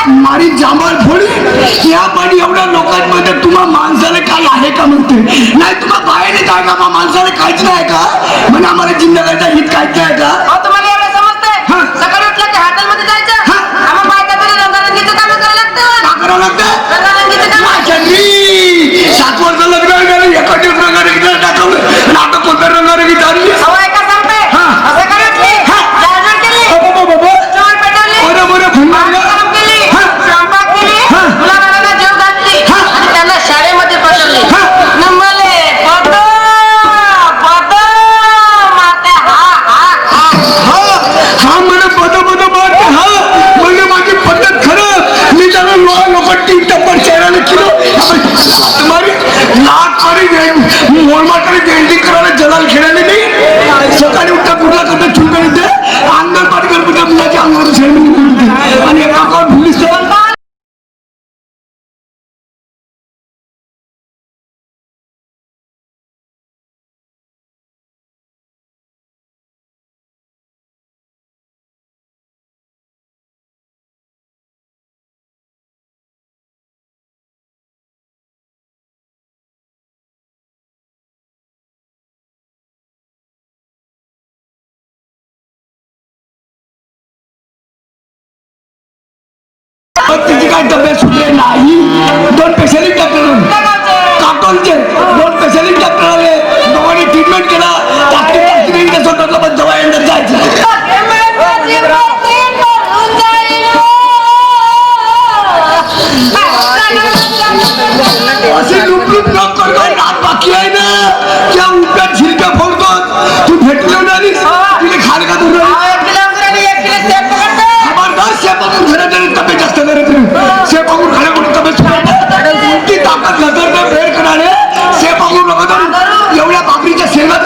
मारी जांभळ फोडी या पण एवढ्या लोकांमध्ये तुम्हा माणसाला काय आहे का म्हणते नाही तुम्हा बाहेर येत आहे का माणसाला काहीच नाही का म्हणजे आम्हाला जिंदगाचा हित काहीच आहे का तुम्हाला एवढं समजतंय सकाळी उठलं की हॉटेलमध्ये जायचं आम्हाला बायका तरी रंगारंगीचं काम करावं लागतं का करावं लागतं रंगारंगीचं काम 7 वर्ष लग्न झालं एका दिवस रंगारंगीचं टाकवलं आणि आता कोणत्या रंगारंगीत आणली सवय का सांगते सकाळी उठली जाळजळ केली चोर पेटवली गरम केली स्वयंपाक केली मुलाबाळांना जेव घातली आणि त्यांना शाळेमध्ये पाठवली नंबरले पद मारते हा म्हणे पद मारते हा म्हणजे माझी पद्धत खरं मी त्याला लोक 3 टप्पर चेहऱ्याला किलो मारी लाख मारी मोलमाटाने पेंटिंग करायला जलाल खेळायला नाही सकाळी उठता कुठला करता चुका येते अंगणवाडी गणपती मुलाच्या अंगावर शेण आणि एका अकाउंट भुलीस तिची काय तब्येत सुटले नाही 2 स्पेशालिस्ट डॉक्टर काटोलचे 2 स्पेशालिस्ट डॉक्टर आले दोघांनी ट्रीटमेंट केला पण दवा अंदर जायचं असे लुटलूट न करतो रात बाकी आहे ना त्या उठ्यात शिरक्या फोडतो तू भेटलो नाही तिने खाल का तू शेपाकून घरात तब्येत जास्त करत शेपाकून घराकडून तब्येत ती ताकद नजर फेर करणारे शेपाकून नका एवढ्या बाकरीच्या शेंगात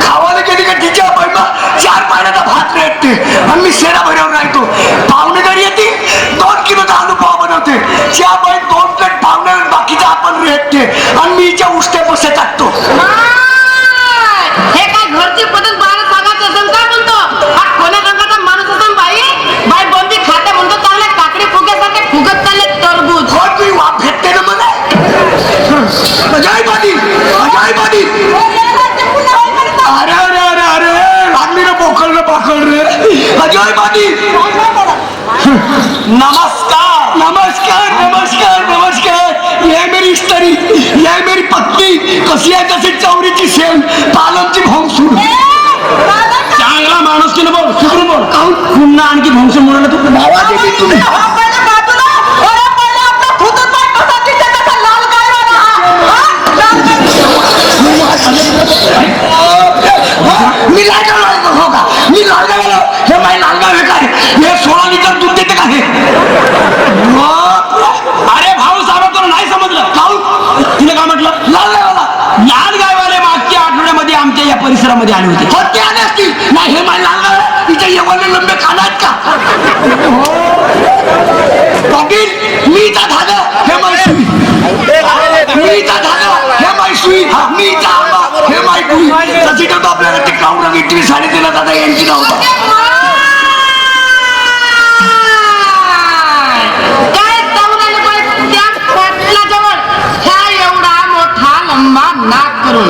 खावायला गेली का तिच्या बहिणा 4 पाण्याचा भात रेटते आणि मी शेरा भरवून राहतो पाहुणे जरी येते 2 किलोचा अनुभव बनवते त्या बहीण 2 प्लेट पाहुणे बाकीचा आपण रेटते आणि मी हिच्या उष्ट्या बसे टाकतो हे काय घरची पद्धत बाहेर सांगायचं असेल का म्हणतो हा कोण्या रंगाचा माणूस असेल बाई बंदी खाते म्हणतो चांगल्या काकडी फुग्यासारखे फुगत चालले तरबूज हो तुम्ही वाप भेटते ना मला अजयबादी अरे अरे अरे अरे लागली ना पोखर ना पाखर रे अजयबादी नमस्कार नमस्कार नमस्कार नमस्कार ये मेरी तरी या मेरी पत्नी कशी आहे तशी चौरीची सेम पालनची भोंगसूर चांगला माणूस की बोल सुधरून बोल काहून पुन्हा आणखी भोंगसूर म्हणाला तू भावा देवी तुम्ही मी लालगाव हो का मी लालगाव हे माझे लालगाव हे काय हे 16 लिटर दूध देते का हे अरे भाऊ साहेब तुला नाही समजलं काहून तिने काय म्हटलं लालगावला लाल गायवाले मागच्या आठवड्यामध्ये आमच्या या परिसरामध्ये आले होते हो ते आले असतील नाही हे माझे लालगाव तिच्या येवले लंबे खाना आहेत का पाटील मी इथं झालं हे माहिती मी इथं झालं हे माहिती मी इथं आंबा हे माहिती तशी करतो आपल्याला ते काऊन रंगी टीव्ही साडी दिला दादा यांची नाव काय जाऊन आले पण त्या पाटलाजवळ ह्या एवढा मोठा लंबा नाक करून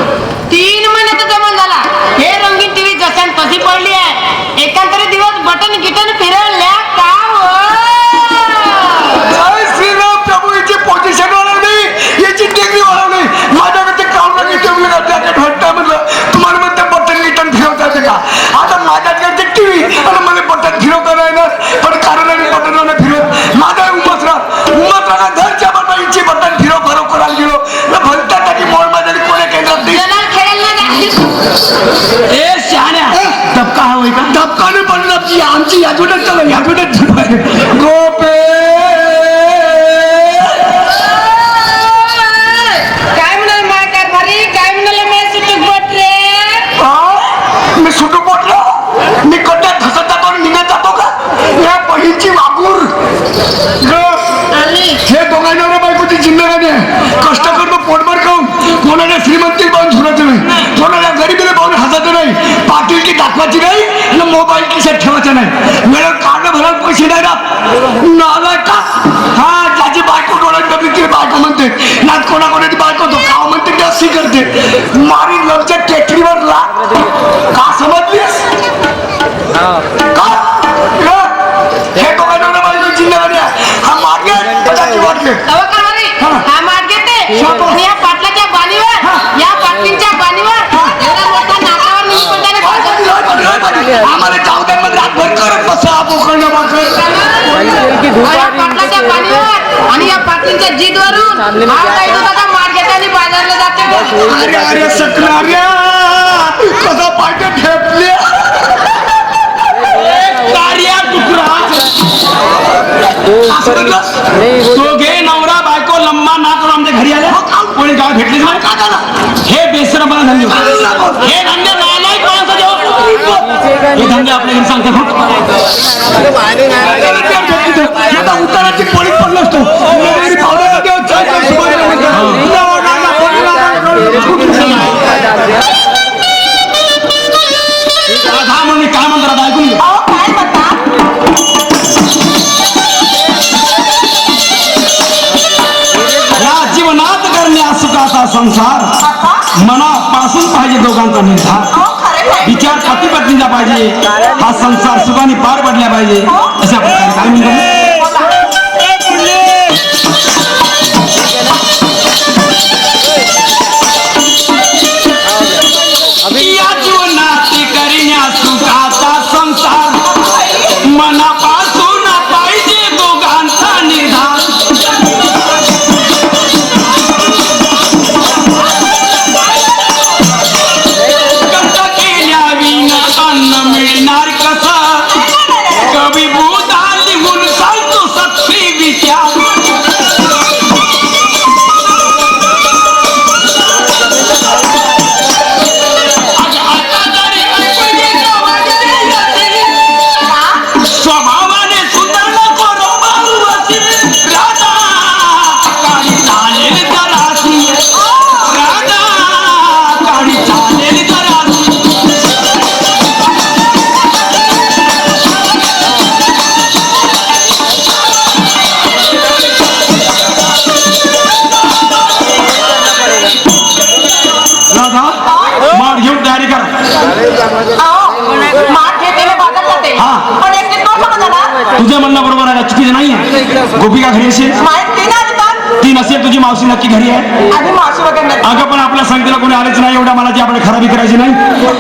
3 महिन्याचा जमा झाला हे रंगीन टीव्ही जशान तशी पडली आहे एकांतरी दिवस बटन गिटन फिरवल्या का जय श्रीराम प्रभू याची पोझिशन वाढवली याची डिग्री वाढवली माझ्याकडे काऊन रंगी टीव्ही घट्टा म्हणलं तुम्हाला म्हणते बटन गिटन फिरवता येते का आता माझ्याकडे टीव्ही आणि मला बटन फिरवता नाही ना पण कारण आणि बटन फिरवत माझा उमसरा घरच्या बटनची बटन फिरव करायला गेलो भलत्या टाकी मोड माझ्या कोण्या केंद्रात नाही जनाल खेळायला नाही ए शहाण्या धपका हवंय का धपकाने पडलं की आमची यादूनच गोपे काय म्हणाल माय कारभारी काय म्हणाले मी सुटूक बोट रे मी सुटू पडलो मी कड्यात धसत जातो आणि निघत जातो का या बहीणची वागूर आली हे दोघांना बायकोची जिम्मेदारी आहे कष्ट करतो पोटभर खाऊन कोणाला श्रीमंती पाहून झुरायचं नाही कोणाला गरिबीला पाहून हसायचं नाही पाटील की दाखवायची नाही आणि मोबाईल खिशात ठेवायचा नाही वेळेवर काढणं भरायला पैसे नाही ना का हा ज्याची बायको डोळ्यात बघली ती बायको म्हणते ना कोणाकोणाची बायको तो काव म्हणते ते अशी करते मारी लवच्या टेकडीवर ला का समजलीस का हे दोघांना बायको जिम्मेदारी आहे हा मागे त्याची वाटले अहो कारभारी हा मार घेते आणि या पाटलाच्या बाणीवर या पाटलींच्या बाणीवर एवढा मोठा नाकावर निघून पडल्याने आम्हाला चावद्यांमध्ये रातभर करत बसा बोकडलं या पाटलाच्या बाणीवर आणि या पाटलींच्या जीदवरून हा काही दुधाचा मार घेते आणि बाजारला जाते अरे अरे सकणाऱ्या कसा पाठ ठेपले कार्या तुकरा दोघे नवरा बायको लंबा नाक करून आमच्या घरी आले कोणी गाव भेटले नाही का झाला हे बेसर मला धंदे हे धंदे नालायक माणसाचे हो. हे धंदे आपल्या घरी सांगते उताराची पोळी पडलो असतो हा म्हणून काय म्हणतात ऐकून घे. काय म्हणता या जीवनात करण्या सुखाचा संसार मनापासून पाहिजे दोघांचा निर्धार विचार पती पत्नीचा पाहिजे हा संसार सुखाने पार पडला पाहिजे अशा प्रकारे काय म्हणतो या जीवनात करण्या सुखाचा संसार मनापासून पाहिजे दोघांचा निर्धार अन्न मिळणार कसा कवी भूता लिहून सांगतो सत्य विचार स्वभावाने सुधारणा करो राधा काळी चालेल कराची राधा काळी चालेल कराची राधा मार घेऊन तयारी कर मार घेते बाजार जाते हा. पण एकटे तो समजा ना तुझ्या म्हणणं बरोबर आहे चुकीचं नाही आहे गोपिका घरी असेल माहित नाही ना ती नसेल तुझी मावशी नक्की घरी आहे. आधी मावशी वगैरे नाही. अगं पण आपल्या संगतीला कोणी आलेच नाही, एवढ्या मनाची आपण खराबी करायची नाही.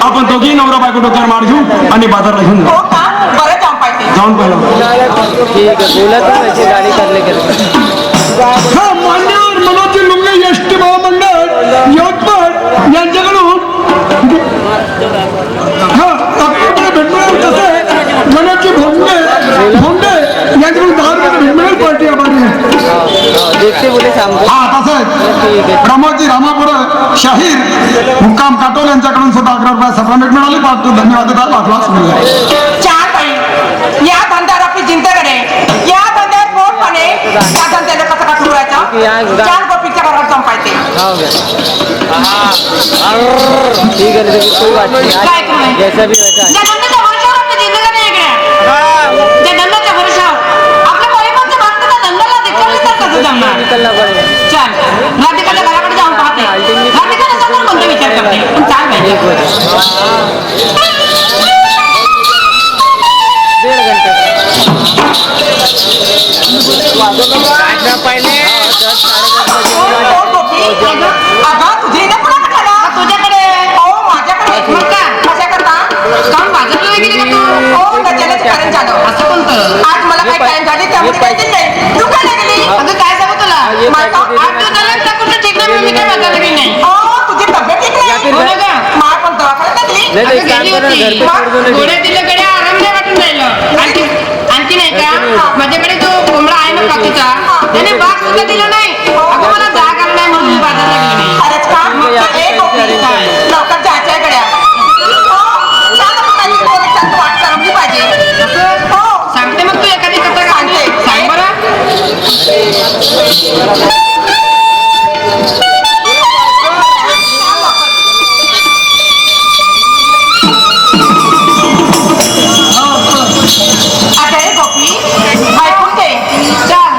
आपण दोघी नवरा बायको डोक्यावर मार घेऊ आणि बाजारला घेऊन हो जाऊ. का? बरं जाऊन पाहिजे. जाऊन पाहिलं. ठीक है बोला तो वैसे गाड़ी करने के लिए हा मान्यवर मनोजी लुंगे एसटी महामंडळ यवतमाळ यांच्याकडून हा आपल्याकडे भेट मिळेल. कसं आहे मनोजी भोंडे यांच्याकडून 10 रुपये भेट मिळेल. पार्टी आभारी आहे. देखते बोले शाम को हा तसंच प्रमोदजी रामापुर शाहीर मुक्काम काटोल यांच्याकडून सुद्धा 11 रुपये सप्लामेंट मिळाली. पाहतो धन्यवाद देतात. वाटलाच मिळाला. चार बाई या धंद्यावर आपली जिंककडे या धंद्यावर पोटपणे त्या धंद्याला कसं का ठेवायचं. चार गोपीच्या घरात जाऊन पाहिजे. हाँ हो गया ठीक है लेकिन कोई बात नहीं काय करू? आज जैसा भी वैसा ज्या धंद्याच्या भरोशावर आपली जिंदगी नाही इकडे. ज्या धंद्याच्या भरोशावर आपल्या परिवारच्या मागच्या धंद्याला देखील तर कसं जमणार. निकलना पड़ेगा. चाल राधिकाच्या घराकडे जाऊन पाहते. राधिका नसेल तर कोणता विचार करते. पण चाल पाहिजे. 1.5 घंटे पहले 10 साढ़े 10 बजे अगं तुझी इथे कुणाकडे आला? तुझ्याकडे. हो माझ्याकडे. मग का कशाकरता? काहून बाजारला वगैरे गेली का तू? हो गजाननचं कारण झालं. असं कोणतं? आज मला काही टाइम झाली त्यामुळे काही दिलं नाही. तू काय नाही गेली? अगं काय सांगू तुला? माझा 8 दिवस झाले त्या कुठं ठीक नाही. मी काय बाजारला गेली नाही. हो तुझी तब्येत ठीक नाही. हो ना गं? मला पण दवाखान्यात नहीं लागली. नहीं काम करो घर पे छोड़ दो ना गोळ्या दिल्याकडे आराम नाही वाटून राहिलं. आणखी नाही का माझ्याकडे जो कोंबडा आहे ना काचूचा त्याने भाग सुद्धा दिला नाही. अगं मला जाग आला नाही म्हणून मी बाजारला गेली नाही. अरे का मग एक लवकर जायचं आहे गड्या. वाट करमली पाहिजे. हो सांगते मग तू एखादी कथा सांगते. सांग बरं. आता हे गोपी ऐकून घे. चाल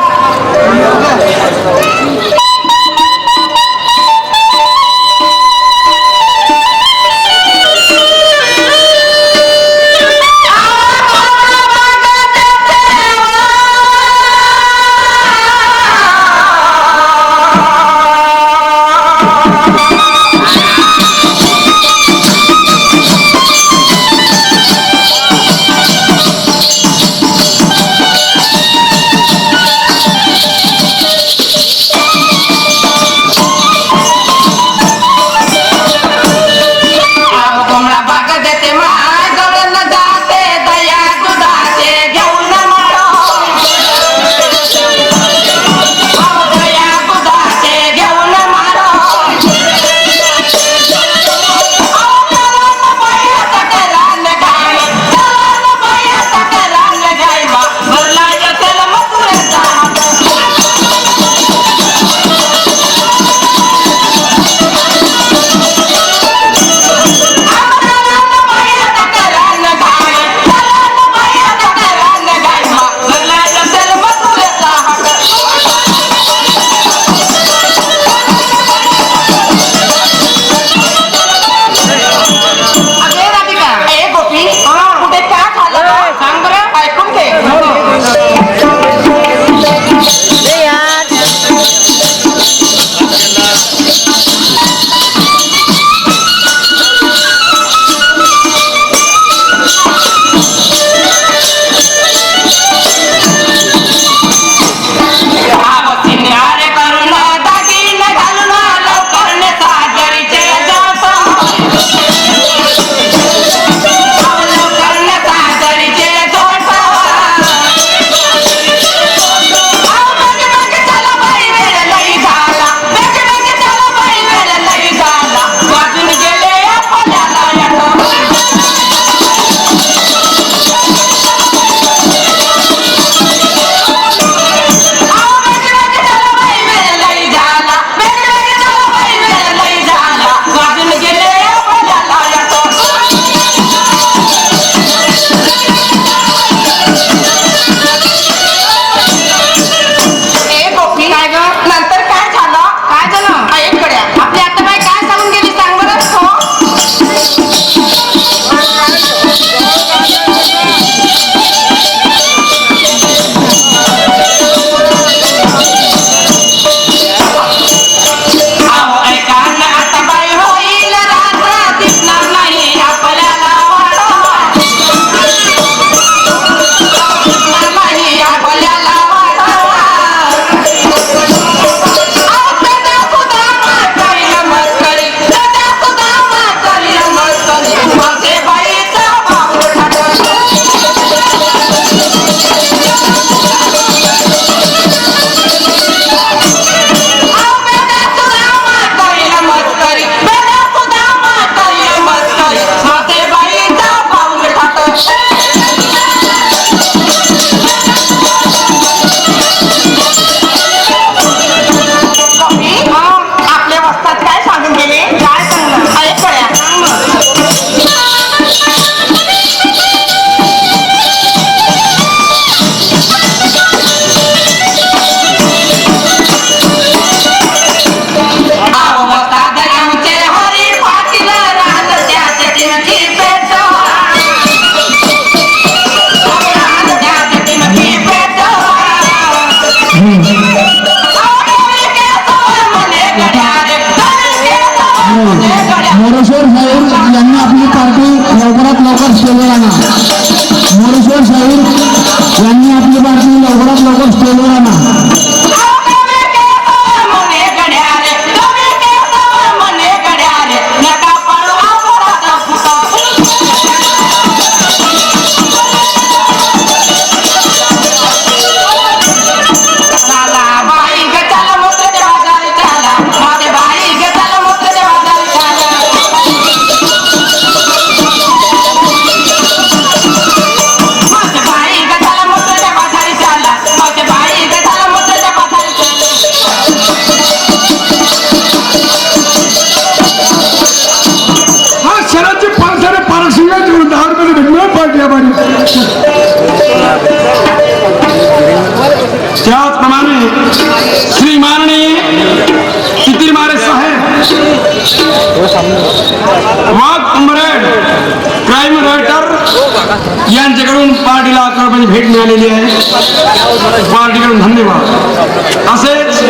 मोरेश्वर साहेब यांनी आपली पार्टी लवकरात लवकर स्टेजवर आणा. मोरेश्वर साहेब यांनी आपली पार्टी लवकरात लवकर स्टेजवर आणा. त्याचप्रमाणे श्री माननीय तितीमारे साहेब वाघ उमरेड क्राईम रायटर यांच्याकडून पार्टीला 11 रुपयाची भेट मिळालेली आहे. पार्टीकडून धन्यवाद. असेच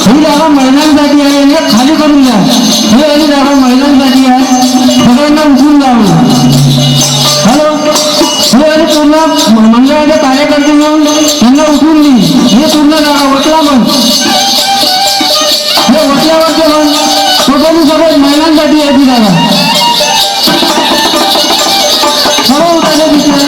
ही जागा महिलांसाठी आहे, यांना खाली करून द्या. ही आणि जागा महिलांसाठी आहे, सगळ्यांना उठून जावं. हॅलो, हे आणि पूर्ण मंडळाचे कार्यकर्ते मिळून त्यांना उठून दे. हे पूर्ण जागा वटला पण हे वटल्यावरचे पण टोटली सगळे महिलांसाठी आहे ती जागा. सर्व उठायचे तिथे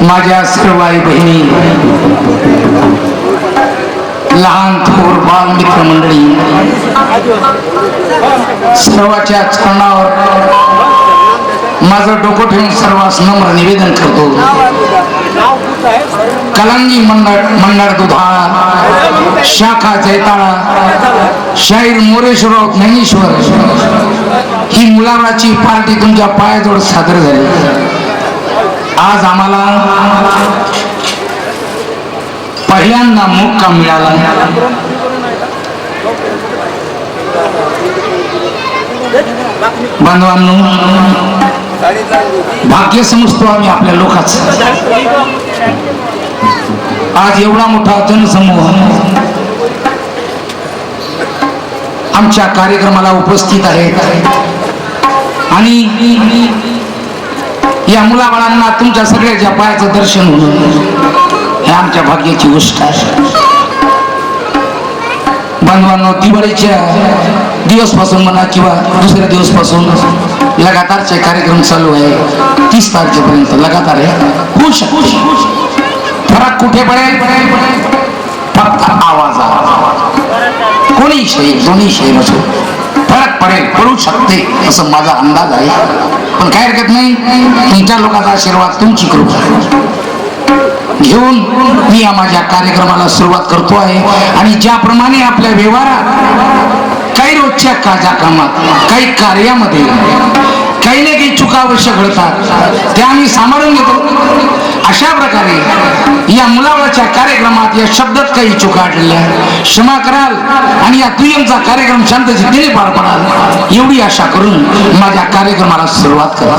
माझ्या सर्व आई बहिणी, लहान थोर बाल मित्र मंडळी, सर्वाच्या चरणावर माझं डोकं ठेवून सर्वांस नम्र निवेदन करतो. कलंगी मंडळ दुधाळा, शाखा जैताळा, शाहीर मोरेश्वरराव ज्ञानेश्वर ही मुलाबाळाची पार्टी तुमच्या पायाजवळ सादर झाली. आज आम्हाला पहिल्यांदा मोक्का मिळाला. बांधवांनो, भाग्य समजतो आम्ही आपल्या लोकांचं. आज एवढा मोठा जनसमूह आमच्या कार्यक्रमाला उपस्थित आहे आणि या मुलाबाळांना तुमच्या सगळ्याच्या पायाचं दर्शन होणं हे आमच्या भाग्याची गोष्ट आहे. बांधवांनो, दिवाळीच्या दिवसपासून म्हणा किंवा दुसऱ्या दिवसपासून लगातारचे कार्यक्रम चालू आहे. 30 तारखेपर्यंत लगातार आहे. खुश खुश खुश. फरक कुठे पडेल? फक्त आवाज. कोणी शे दोन्ही शे नसो फरक पडेल, पडू शकते असं माझा अंदाज आहे. पण काय हरकत नाही, तुमच्या लोकांचा आशीर्वाद, तुमची कृपा घेऊन मी या माझ्या कार्यक्रमाला सुरुवात करतो आहे. आणि ज्याप्रमाणे आपल्या व्यवहारात काही रोजच्या काजा कामात, काही कार्यामध्ये काही ना काही चुका अवश्य घडतात, त्या आम्ही सांभाळून घेतो. अशा प्रकारे या मुलाबाळाच्या कार्यक्रमात या शब्दात काही चुका आढळल्या क्षमा कराल आणि या दुय्यमचा कार्यक्रम शांततेने पार पडाल एवढी आशा करून माझ्या कार्यक्रमाला सुरुवात करा.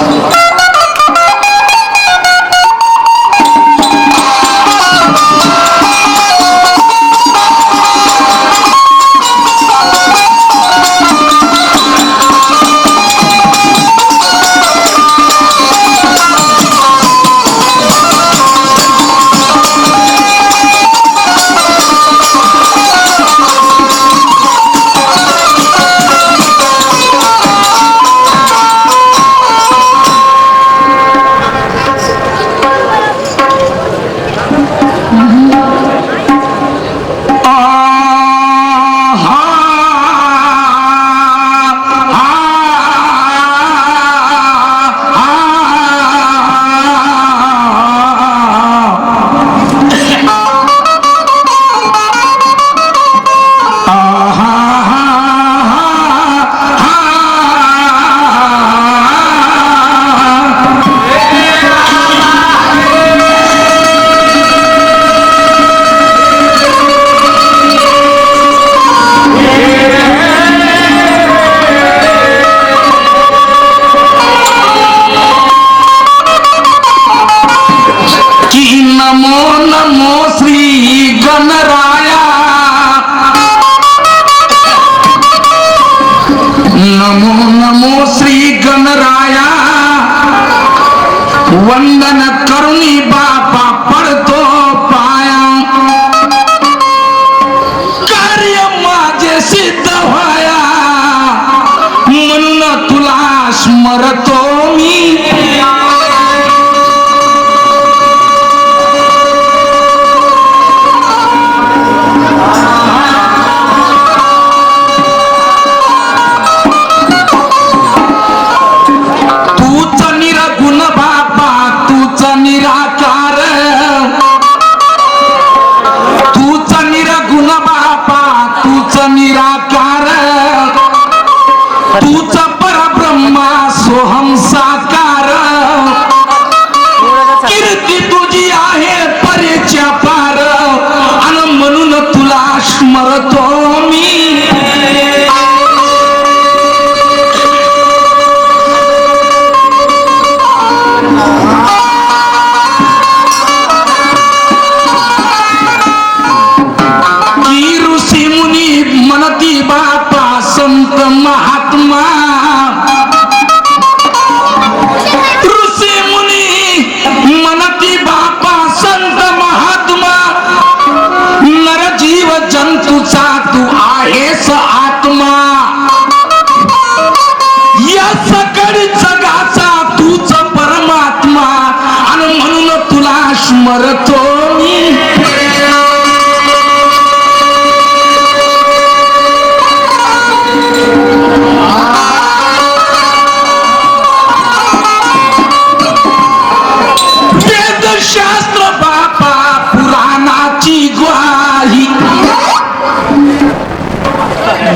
वंदन करुणी बापा पडतो पाया, कार्य माझे सिद्ध व्हाया म्हणून तुला स्मरतो मी. तूच परब्रह्मा सोहम साकार, कीर्ती तुझी आहे परेच्या पार आणि म्हणून तुला स्मरतो मी. की ऋषी मुनी म्हणती बापा संत महात्मा, ऋषी मुनी म्हणती बापा संत महात्मा, नरजीव जंतूचा तू आहेस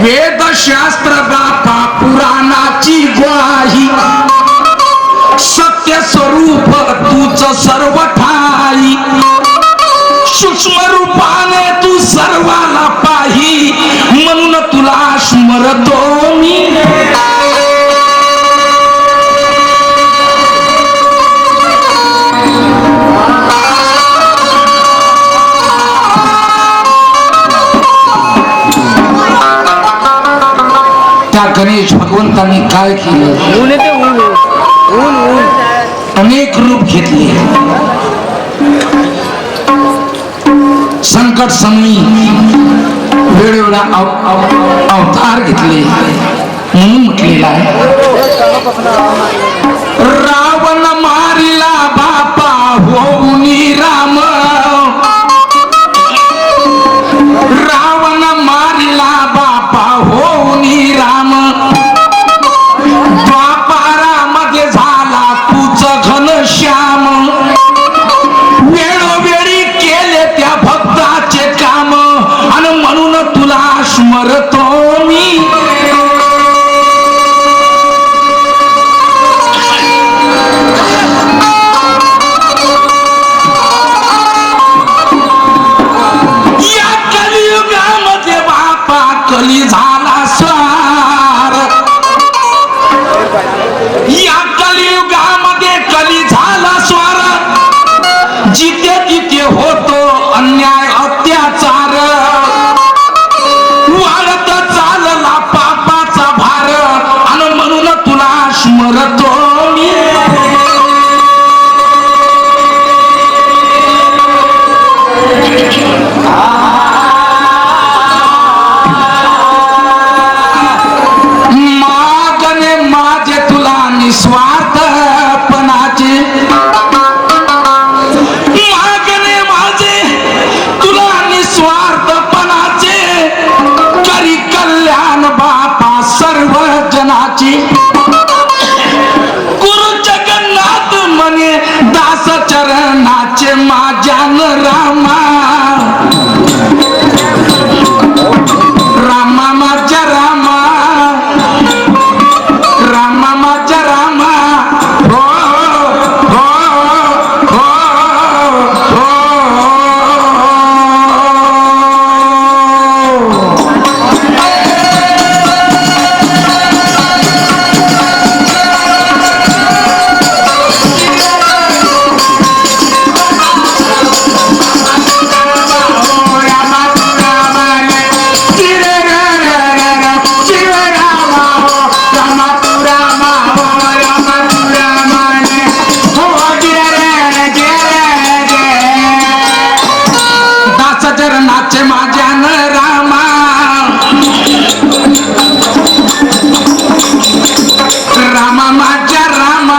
वेदशास्त्र बापा पुराणाची ग्वाही सत्य स्वरूप तूच सर्व ठाई सूक्ष्म रूपाने तू सर्वाला पाही म्हणून तुला स्मरतो मी त्या गणेश भगवंतांनी काय केलं ऊन येते ऊन ऊन ऊन अनेक रूप घेतले संकट समयी वेगवेगळ्या अवतार घेतले म्हणून म्हटलेला आहे रावण मारिला बापा होऊन राम रावण मारिला बापा होऊन राम द्वापारामध्ये झाला तूच घनश्याम वेळोवेळी केले त्या भक्ताचे काम आणि म्हणून तुला स्मरतो मी या कलियुगामध्ये बापा कली झाला स्वार या कलियुगामध्ये कली झाला स्वार जिथे तिथे होतो अन्याय अत्याचार वाढत चालला पापाचा भार आणि म्हणून तुला स्मरतो मी मागणे माझे तुला निस्वार्थपणाचे मागणे माझे तुला निस्वार्थपणाचे करी कल्याण बापा सर्व जनाची गुरु जगन्नाथ म्हणे दास चरणाचे माझ्यान रामा रामा माझ्या रामा रामा माझ्या रामा हो हो हो हो चरणाचे माझ्यान रामा रामा माझ्या रामा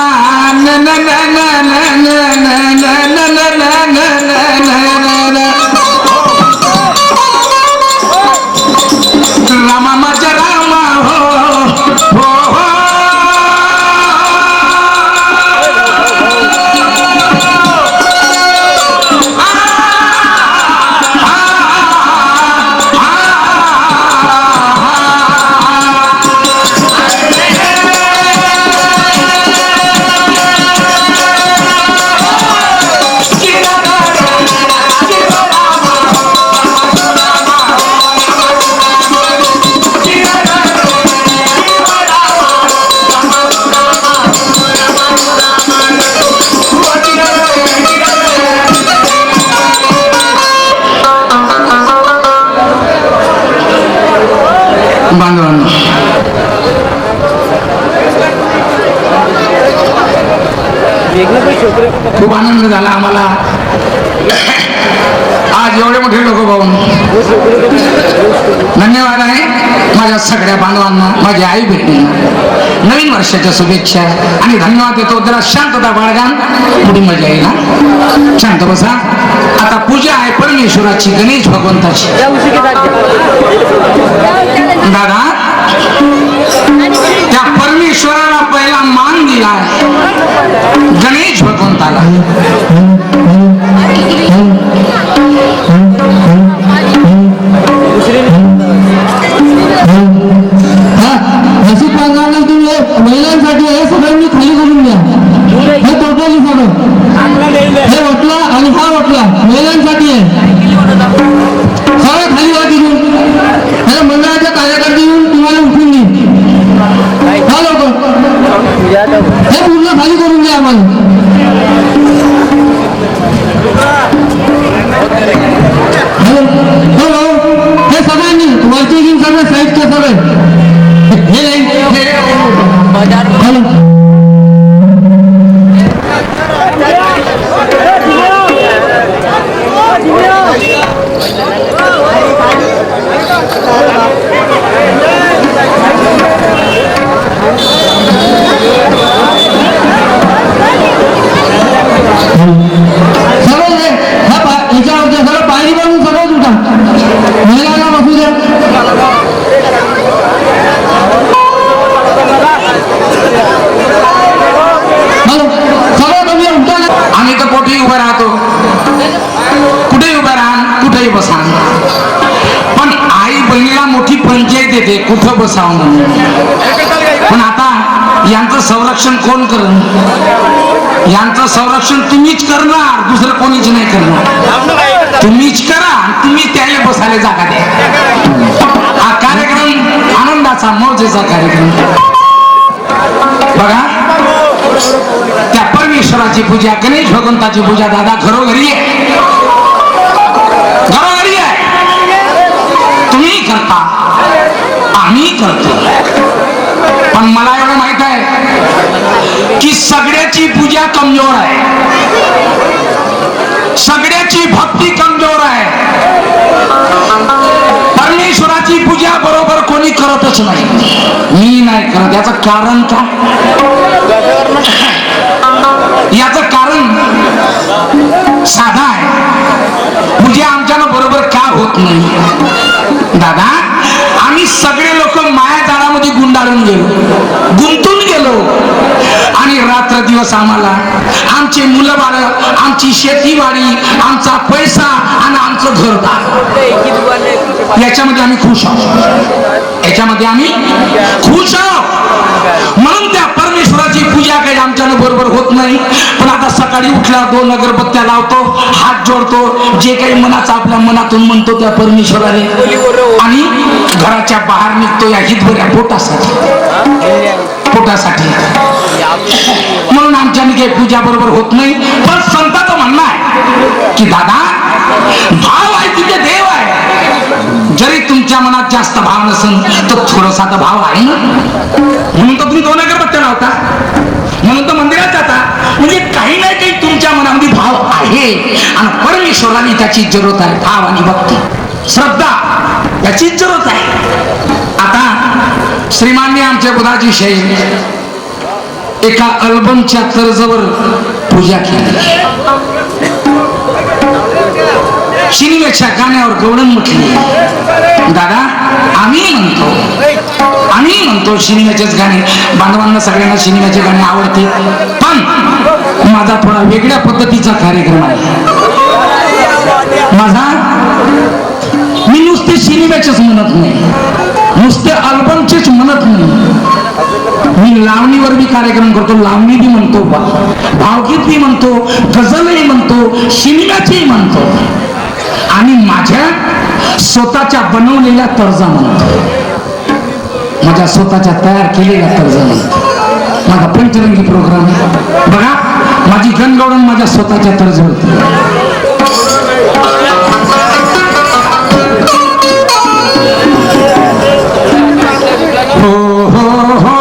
न न न न न न न न न न न न न न रामा माझ्या रामा हो हो हो बांधवांनो खूप आनंद झाला आम्हाला आज एवढे मोठे लोक पाहून धन्यवाद आहे माझ्या सगळ्या बांधवांना माझ्या आई बहिणींना नवीन वर्षाच्या शुभेच्छा आणि धन्यवाद देतो जरा शांतता बाळगान पुढे मजा येईल ना शांत बसा आता पूजा आहे परमेश्वराची गणेश भगवंताची दादा त्या परमेश्वराला पहिला मान दिला गणेश भगवंताला दुसरी हॅलो सगळं कमी उठा ना. आम्ही तर कुठेही उभं राहतो, कुठेही उभं राहा, कुठेही बसा. पण आई बहिणीला मोठी पंचायत येते कुठं बसावं म्हणून. पण आता यांचं संरक्षण कोण करणार? यांचं संरक्षण तुम्हीच करणार, दुसरं कोणीच नाही करणार. तुम्हीच करा, तुम्ही त्याला बसायला जागा द्या. हा कार्यक्रम आनंदाचा मौजेचा कार्यक्रम. बघा त्या परमेश्वराची पूजा, गणेश भगवंताची पूजा दादा घरोघरी आहे, घरोघरी आहे. तुम्ही करता, आम्ही करतो. पण मला एवढं माहित आहे की सगळ्याची पूजा कमजोर आहे, सगळ्याची भक्ती कमजोर आहे. परमेश्वराची पूजा बरोबर कोणी करतच नाही. मी नाही करत. याचं कारण काय? याचं कारण साधा आहे. पूजा आमच्यानं बरोबर का होत नाही दादा? आम्ही सगळे लोक मायाजाळामध्ये गुंडाळून गेलो, गुंतून गेलो. आणि रात्र दिवस आम्हाला आमचे मुलं बाळ, आमची शेतीवाडी, आमचा पैसा आणि आमचं घरदार, याच्यामध्ये आम्ही खुश आहोत. याच्यामध्ये आम्ही खुश आहोत. म्हणून त्या परमेश्वराची पूजा काही आमच्यानं बरोबर होत नाही. पण आता सकाळी उठला 2 अगरबत्त्या लावतो, हात जोडतो, जे काही मनाचं आपल्या मनातून म्हणतो त्या परमेश्वराने, आणि घराच्या बाहेर निघतो या हितभऱ्या पोटासाठी, पोटासाठी. म्हणून आमच्याने काही पूजा बरोबर होत नाही. पण संतांचं म्हणणं आहे की दादा भाव आहे तिथे देव आहे. जरी तुमच्या मनात जास्त भाव नसेल तर थोडासा तर भाव आहे ना. म्हणून तर तुम्ही 2 अगरबत्त्या लावता, म्हणून तर मंदिरात जाता. म्हणजे काही नाही काही तुमच्या मनामध्ये भाव आहे. आणि परमेश्वराने त्याची जरूरत आहे, भाव आणि भक्ती, श्रद्धा याचीच जरूरत आहे. आता श्रीमान्य आमच्या बुधाजी शेख एका अल्बमच्या तर्जवर पूजा केली. सिनेमाच्या गाण्यावर गवळण म्हटली. दादा आम्ही म्हणतो सिनेमाचेच गाणे. बांधवांना सगळ्यांना सिनेमाचे गाणे आवडते. पण माझा थोडा वेगळ्या पद्धतीचा कार्यक्रम आहे. माझा मी नुसते सिनेमाचेच म्हणत नाही, नुसते अल्बमचेच म्हणत नाही. मी लावणीवर बी कार्यक्रम करतो, लावणी बी म्हणतो, भावगीत बी म्हणतो, गझलही म्हणतो, सिनेमाचेही म्हणतो. आणि माझ्या स्वतःच्या बनवलेल्या तर्जा म्हणतो, माझ्या स्वतःच्या तयार केलेल्या तर्जा म्हणतो. माझा पंचरंगी प्रोग्राम बघा, माझी गणगवळण माझ्या स्वतःच्या तर्जावरती. हो हो हो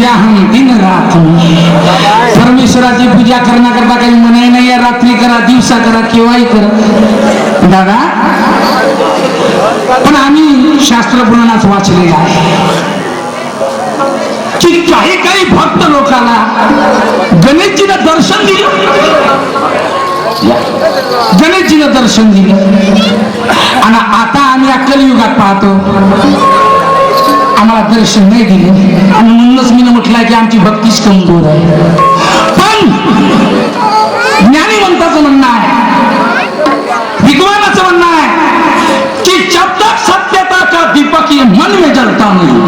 पूजा हम दिन रात परमेश्वराची पूजा करण्याकरता काही मनाई नाही आहे. रात्री करा, दिवसा करा, केव्हाही करा दादा. पण आम्ही शास्त्र पुराणात वाचलेलं आहे की काही काही भक्त लोकांना गणेशजीनं दर्शन दिलं. गणेशजीनं दर्शन दिलं आणि आता आम्ही अक्कलयुगात पाहतो आम्हाला दर्शन नाही दिले. आणि म्हणूनच मी म्हटलंय की आमची भक्तीच कमजोर आहे. पण ज्ञानीवंताचं म्हणणं आहे, विद्वानाचं म्हणणं आहे की जब तक सत्यता का दीपक ये मन में जलता नहीं,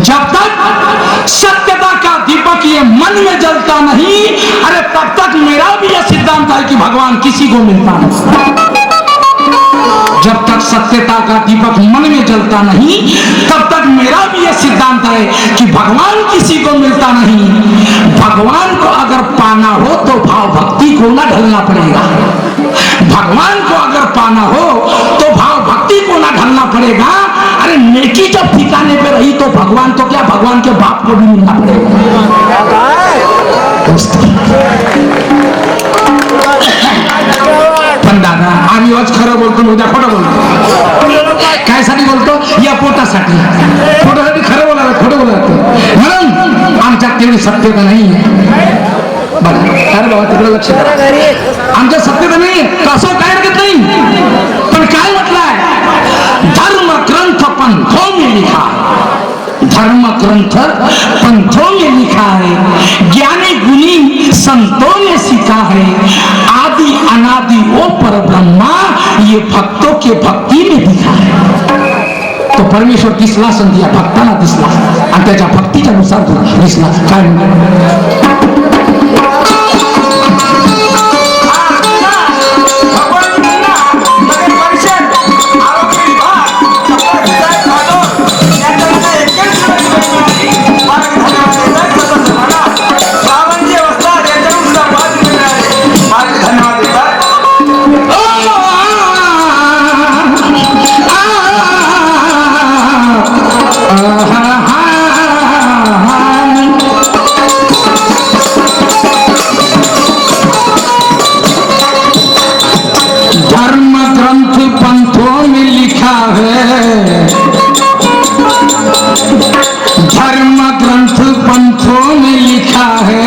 जब तक सत्यता का दीपक ये मन में जलता नहीं, अरे तब तक मेरा भी यह सिद्धांत है कि भगवान किसी को मिलता नहीं. जब तक सत्यता का दीपक मन में जलता नहीं, तब तक मेरा भी यह सिद्धांत है कि भगवान किसी को मिलता नहीं. भगवान को अगर पाना हो तो भाव भक्ति को ना ढलना पड़ेगा. भगवान को अगर पाना हो तो भाव भक्ति को ना ढलना पड़ेगा. अरे नेकी जब ठिकाने पे रही तो भगवान तो क्या, भगवान के बाप को भी मिलना पड़ेगा. पण दादा आम्ही आज खरं बोलतो, उद्या खोटं बोलतो. काय साठी बोलतो? या पोटासाठी. पोटासाठी खरं बोलायला, खोटं बोलायला. म्हणून आमच्यात तेवढी सत्यता नाही. बघा अरे बाबा तिकडे लक्ष द्या. आमच्या सत्यता नाही कसं काय हरकत नाही. पण काय म्हटलंय? धर्म ग्रंथ पंथों में लिखा, धर्म ग्रंथ पंथों में लिखा है, ज्ञानी गुणी संतों ने सीखा है, आदि अनादि ओ पर ब्रह्मा ये भक्तों के भक्ति में दिखा है. तो परमेश्वर दिसला संध्या भक्ताला दिसला आणि त्याच्या भक्तीच्या नुसार दिसला. काय धर्म ग्रंथ पंथों में लिखा है,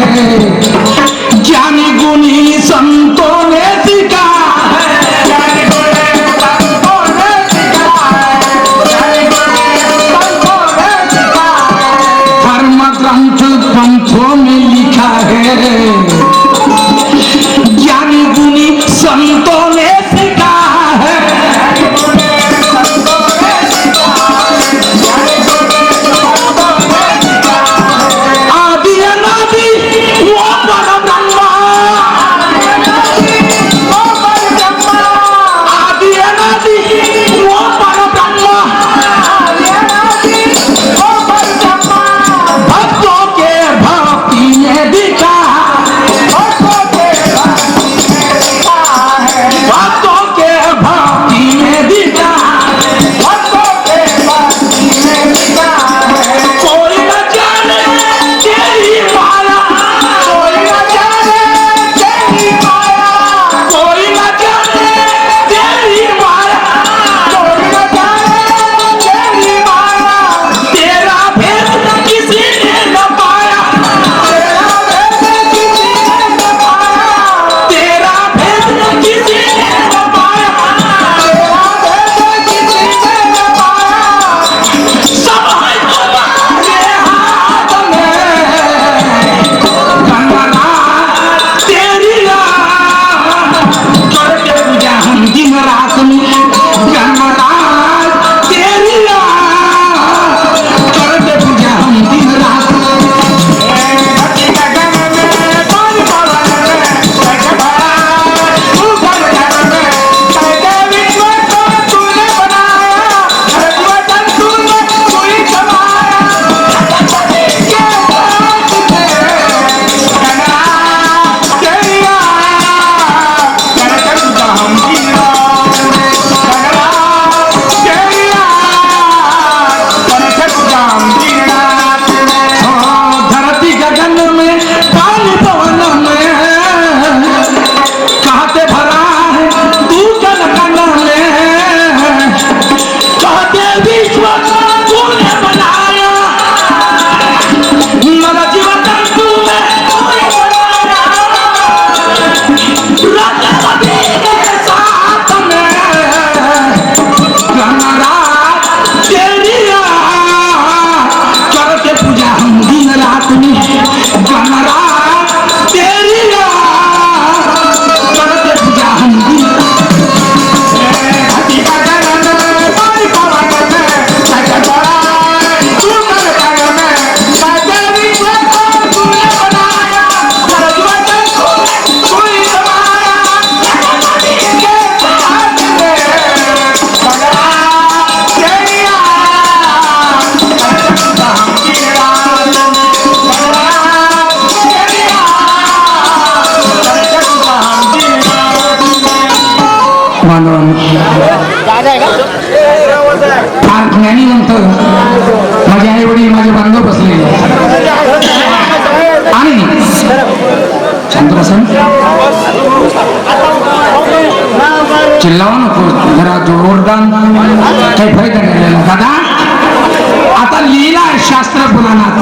ज्ञानी गुणी संतों ने सीखा है. धर्म ग्रंथ पंथों में लिखा है, ज्ञानी गुणी संतों ने सीखा है. फार ज्ञानीवंत माझे आई वडील माझे बांधव बसलेले आणि चंद्रसन चिल्लावा नको जरा जोरदार काही फायदा नाही दादा आता लिहिला आहे शास्त्र पुराणात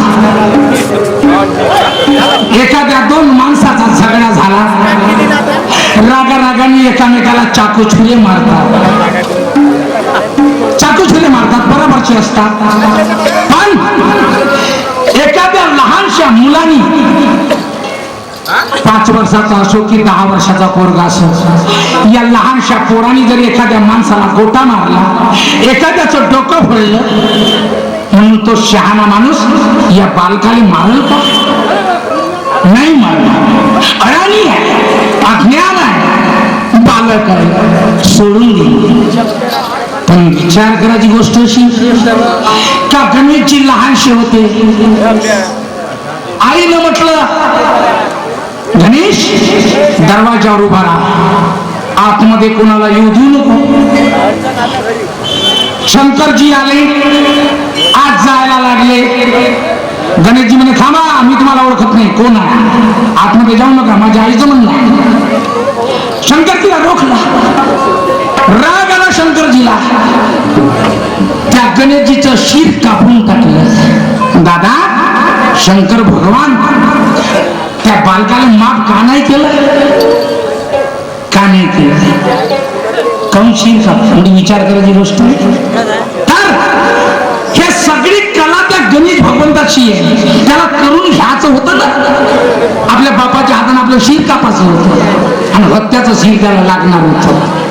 एखाद्या दोन माणसाचा झगडा झाला रागाने एकामेकाला चाकू छुरे मारतात बरोबरचे असतात पण एखाद्या लहानशा मुलानी 5 वर्षाचा असो की 10 वर्षाचा पोरगा असो या लहानशा पोराने जर एखाद्या माणसाला गोटा मारला एखाद्याचं डोकं फोडलं म्हणून तो शहाणा माणूस या बालकाला मारल का नाही मारणार अडाणी आहे अज्ञान आहे बालक आहे सोडून दे पण विचार करायची गोष्ट अशी का गणेशजी लहानशे होते आईनं म्हटलं गणेश दरवाजावर उभा राहा आतमध्ये कोणाला येऊ देऊ नको शंकरजी आले आज जायला लागले गणेशजी म्हणे थांबा मी तुम्हाला ओळखत नाही कोण आहे आतमध्ये जाऊ नका माझ्या आईचं म्हणणं आहे शंकरजीला रोखला राग आला शंकरजीला त्या गणेशजीचं शिर कापून टाकलं दादा शंकर भगवान त्या बालकाला माफ का नाही केलं का नाही केलं काऊन शिर का थोडी विचार करायची गोष्ट तर हे सगळी कला त्या गणेश भगवंताची आहे त्याला करून घ्यायचं होतं ना आपल्या बापाच्या हाताने आपलं शिर कापायचं होतं आणि हत्याचं शिर त्याला लागणार होतं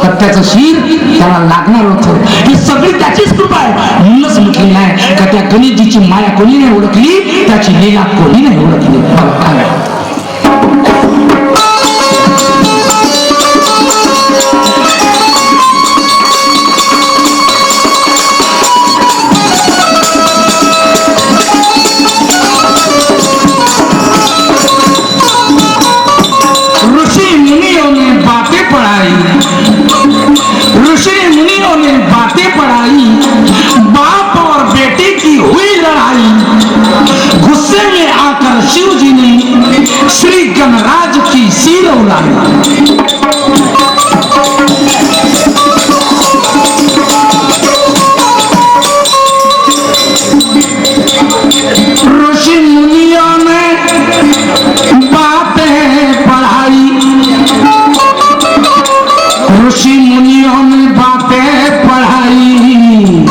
हत्याचं शिर त्याला लागणार होतं ही सगळी त्याचीच कृपा आहे म्हणूनच म्हटलेलं आहे का त्या गणेशजीची माया कोणी नाही ओळखली त्याची लीला कोणी नाही ओळखली काय ऋषि मुनियों ने बातें पढ़ाई बाप और बेटे की हुई लड़ाई गुस्से में आकर शिव जी ने श्री गणराज की सिर उड़ाई ऋषि मुनियों ने बातें पढ़ाई ऋषि मुनियों ने बातें पढ़ाई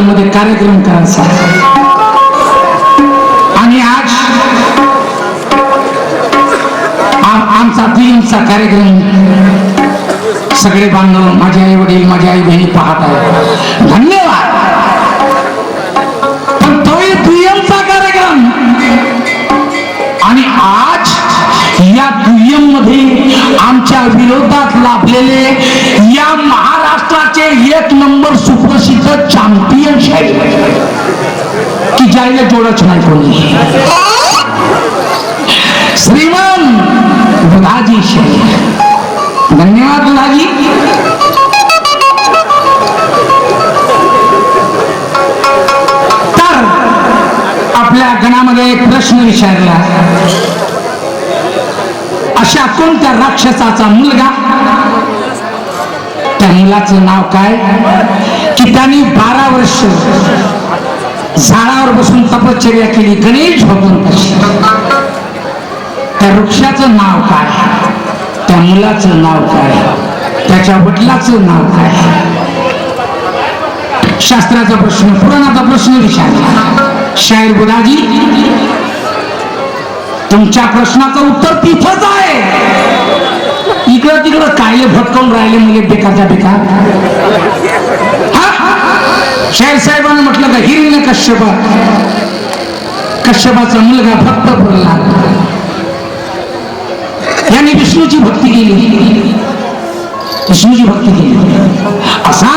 मध्ये कार्यक्रम करायचा आणि आज आमचा दुय्यमचा कार्यक्रम सगळे बांधव माझे आई वडील माझी आई बहिणी पाहत आहेत धन्यवाद. पण तोही दुय्यमचा कार्यक्रम आणि आज या दुय्यम मध्ये आमच्या विरोधात लाभलेले या महाराष्ट्राचे 1 नंबर सुप्रसिद्ध चॅम्पियन शाहीर की ज्याला जोडच नाही कोणी श्रीमान बुधाजी शाहीर. धन्यवाद बुधाजी. तर आपल्या गणामध्ये एक प्रश्न विचारला, अशा कोणत्या राक्षसाचा मुलगा, त्या मुलाचं नाव काय की त्यांनी 12 वर्ष झाडावर बसून तपश्चर्या केली गणेश भगवंताची. त्या वृक्षाचं नाव काय, त्या मुलाचं नाव काय, त्याच्या वडिलाचं नाव काय. शास्त्राचा प्रश्न पुराणाचा प्रश्न विचारला. शाहीर बुधाजी तुमच्या प्रश्नाचं उत्तर तिथंच आहे. इकडं तिकडं कायले भटकवून राहिले म्हणजे बेकारच्या बेकार. शाहीर साहेबांनी म्हटलं का हिरण्य कश्यपाचा मुलगा भक्त प्रल्हाद यांनी विष्णूची भक्ती केली, विष्णूची भक्ती केली. असा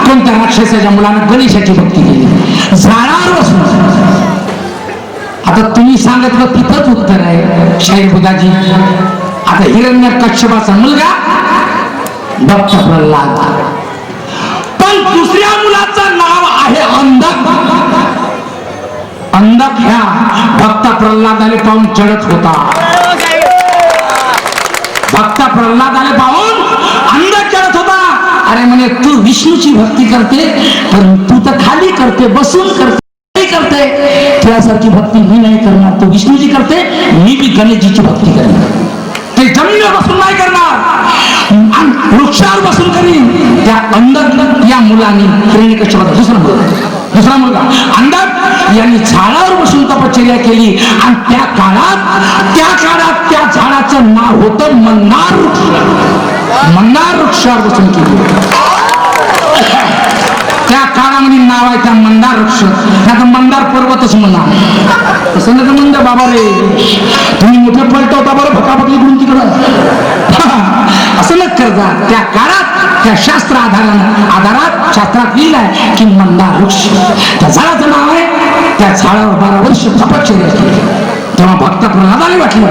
कोणत्या राक्षसाच्या मुलानं गणेशाची भक्ती केली झाडावर बसून. आता तुम्ही सांगितलं तिथंच उत्तर आहे शाहीर बुधाजी. आता हिरण्य कश्यपाचा मुलगा भक्त प्रल्हाद, पण दुसऱ्या मुलाचं नाव आहे अंधक. अंधक ह्या भक्त प्रल्हादाले पाहून चढत होता. भक्त प्रल्हादाले पाहून अंधक चढत होता. अरे म्हणे तू विष्णूची भक्ती करते पण तू तर खाली करते, बसून करते, त्यासारखी भक्ती मी नाही करणार. तो विष्णूची करते, मी बी गणेशजीची भक्ती करणार. ते जमिनीवर बसून नाही करणार, वृक्षावर बसून करीन. त्या अंधक या मुलाने हिरण्यकश्यपाचा दुसरा मुलगा अंधक यांनी झाडावर बसून तपश्चर्या केली आणि त्या काळात त्या झाडाचं नाव होतं मंदार वृक्ष. मंदार वृक्षावर बसून केली. त्या काळामध्ये नाव आहे त्या मंदार वृक्ष. आता मंदार पर्वतच म्हणा तसं नाही. मंद बाबा रे तुम्ही मोठे पलटवता बरं भकाभकी करून तिकडं असं न करता. त्या काळात त्या शास्त्र आधारात शास्त्रात लिहिलं आहे की मंदार वृक्ष त्या झाडाचं नाव आहे. त्या झाडावर 12 वर्ष तपश्चर्या केली. तेव्हा भक्त प्रल्हादाला वाटलं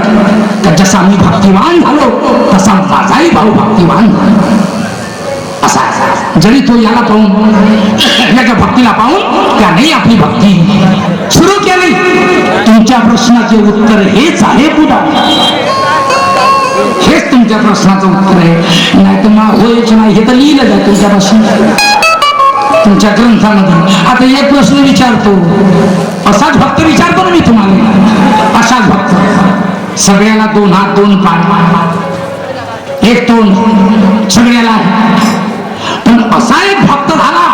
तर जसा मी भक्तिवान झालो तसा माझाही भाऊ भक्तिवान झाला. असा जरी तो याला पाहून याच्या भक्तीला पाहून त्याने आपली भक्ती सुरू केली. तुमच्या प्रश्नाचे उत्तर हेच आहे बुधा. हेच तुमच्या प्रश्नाचं उत्तर आहे. नाही तर मग होयच नाही हे तर लिहिलं जाय तुमच्या प्रश्न तुमच्या ग्रंथामध्ये. आता एक प्रश्न विचारतो, असाच भक्त विचारतो ना मी तुम्हाला. असाच भक्त सगळ्याला 2 हात 2 पाय 1 तोंड सगळ्याला. पण असा एक भक्त झाला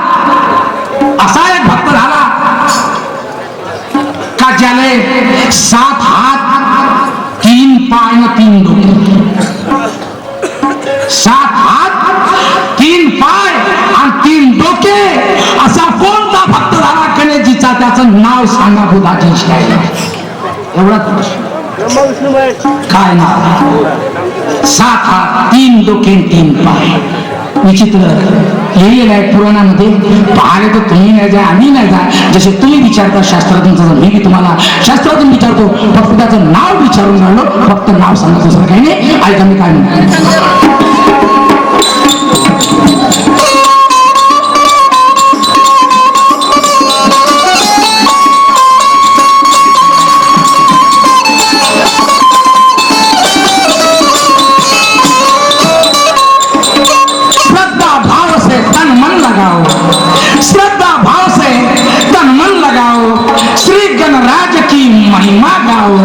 का ज्याला 7 हात 3 पाय न 3 डोके. 7 हात 3 पाय आणि 3 डोके असा कोणता भक्त झाला गणेशजीचा? त्याचं नाव सांगा बुधाजी शाहीर. एवढाच प्रश्न. काय नाव? 7 हात 3 डोके 3 पाय. विचित्र लिहिलेलं आहे पुराणामध्ये. पाहायला तर तुम्ही नाही जाय आम्ही नाही जाय. जसे तुम्ही विचारता शास्त्रातून मी बी तुम्हाला शास्त्रातून विचारतो. फक्त त्याचं नाव विचारून राहिलो. फक्त नाव सांगा, दुसरं काही नाही. ऐका मी काय म्हणतो. श्रद्धा भाव से तन मन लगाओ, श्री गणराज की महिमा गाओ.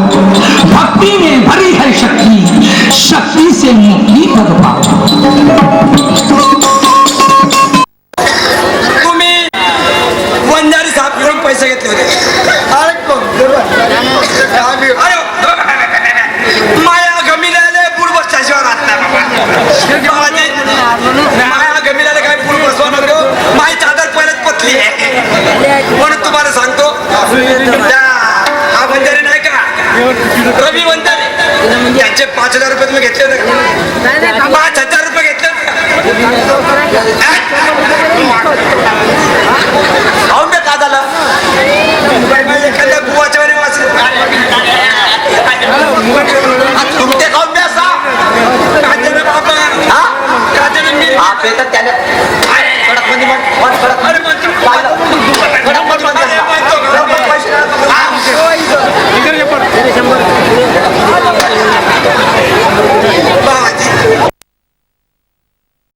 भक्ति में भरी है शक्ति, शक्ति से मुक्ति पद पाओ. तुम्ही त्यांचे 5,000 रुपये तुम्ही घेतले होते का? 5,000 रुपये घेतले खाऊन बे का झालं एखाद्या बुवाच्या वेळी वाचले तुमचे खाऊन बे असा बाबा हा त्याने कडक मध्ये कडक अरे